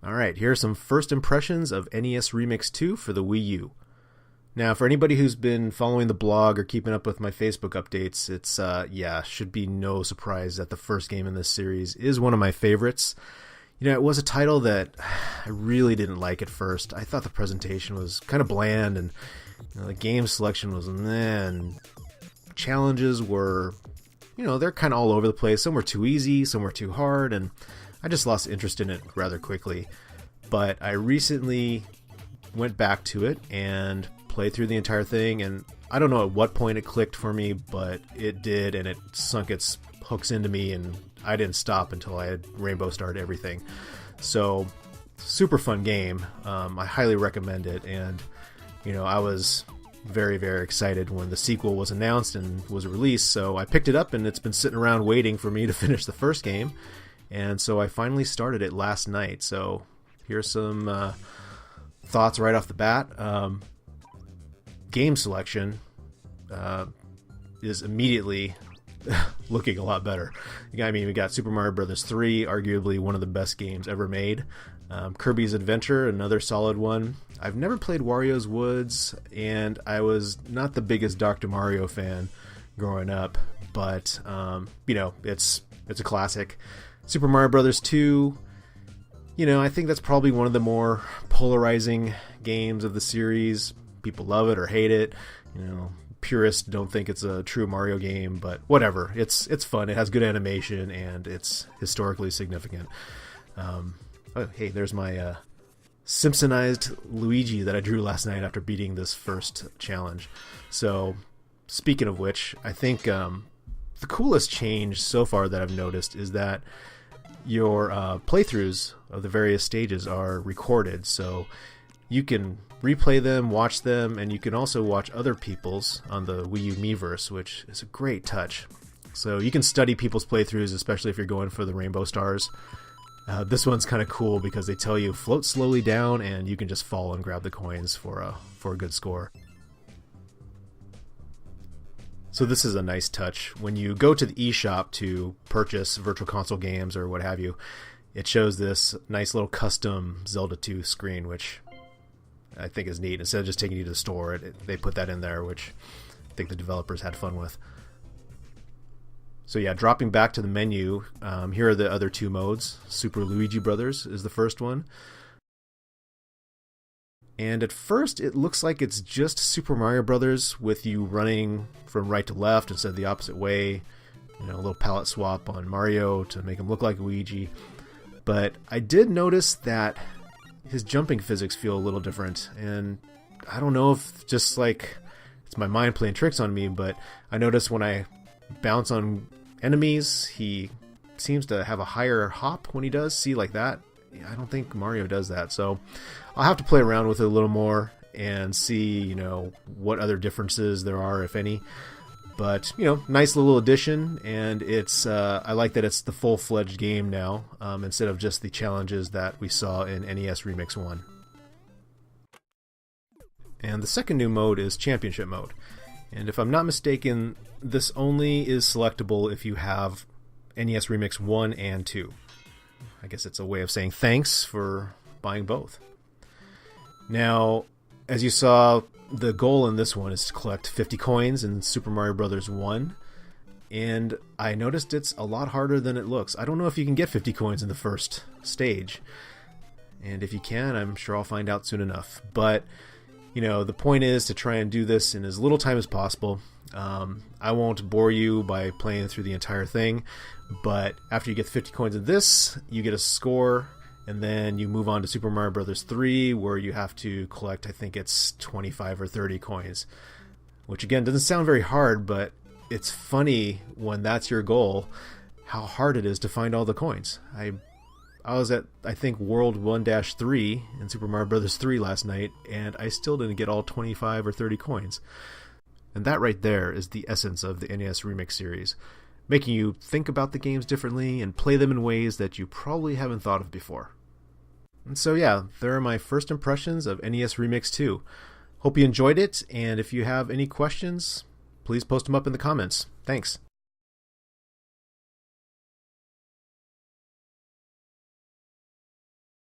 Alright, here are some first impressions of NES Remix 2 for the Wii U. Now, for anybody who's been following the blog or keeping up with my Facebook updates, should be no surprise that the first game in this series is one of my favorites. It was a title that I really didn't like at first. I thought the presentation was kind of bland, and the game selection was meh, and challenges were, they're kind of all over the place. Some were too easy, some were too hard, and I just lost interest in it rather quickly. But I recently went back to it and played through the entire thing, and I don't know at what point it clicked for me, but it did, and it sunk its hooks into me, and I didn't stop until I had rainbow starred everything. So, super fun game. I highly recommend it, and I was very, very excited when the sequel was announced and was released, so I picked it up, and it's been sitting around waiting for me to finish the first game, and so I finally started it last night. So here's some thoughts right off the bat. Game selection is immediately looking a lot better. We got Super Mario Bros. 3, arguably one of the best games ever made. Kirby's Adventure, another solid one. I've never played Wario's Woods, and I was not the biggest Dr. Mario fan growing up, but it's a classic. Super Mario Bros. 2, I think that's probably one of the more polarizing games of the series. People love it or hate it. Purists don't think it's a true Mario game, but whatever. It's fun. It has good animation, and it's historically significant. Hey, there's my Simpsonized Luigi that I drew last night after beating this first challenge. So, speaking of which, I think the coolest change so far that I've noticed is that your playthroughs of the various stages are recorded, so you can replay them, watch them, and you can also watch other people's on the Wii U Miiverse, which is a great touch. So you can study people's playthroughs, especially if you're going for the rainbow stars. This one's kind of cool because they tell you float slowly down, and you can just fall and grab the coins for a good score. So this is a nice touch. When you go to the eShop to purchase Virtual Console games or what have you, it shows this nice little custom Zelda 2 screen, which I think is neat. Instead of just taking you to the store, they put that in there, which I think the developers had fun with. So yeah, dropping back to the menu, here are the other two modes. Super Luigi Brothers is the first one. And at first, it looks like it's just Super Mario Brothers with you running from right to left instead of the opposite way. A little palette swap on Mario to make him look like Luigi. But I did notice that his jumping physics feel a little different, and I don't know if just like it's my mind playing tricks on me, but I noticed when I bounce on enemies, he seems to have a higher hop when he does. See, like that? I don't think Mario does that, so I'll have to play around with it a little more and see, what other differences there are, if any. But, nice little addition, and it's I like that it's the full-fledged game now, instead of just the challenges that we saw in NES Remix 1. And the second new mode is Championship Mode. And if I'm not mistaken, this only is selectable if you have NES Remix 1 and 2. I guess it's a way of saying thanks for buying both. Now, as you saw, the goal in this one is to collect 50 coins in Super Mario Bros. 1, and I noticed it's a lot harder than it looks. I don't know if you can get 50 coins in the first stage, and if you can, I'm sure I'll find out soon enough. But, the point is to try and do this in as little time as possible. I won't bore you by playing through the entire thing, but after you get 50 coins in this, you get a score, and then you move on to Super Mario Bros. 3, where you have to collect, I think it's 25 or 30 coins. Which, again, doesn't sound very hard, but it's funny when that's your goal, how hard it is to find all the coins. I was at, I think, World 1-3 in Super Mario Bros. 3 last night, and I still didn't get all 25 or 30 coins. And that right there is the essence of the NES Remix series, making you think about the games differently and play them in ways that you probably haven't thought of before. And so yeah, there are my first impressions of NES Remix 2. Hope you enjoyed it, and if you have any questions, please post them up in the comments. Thanks.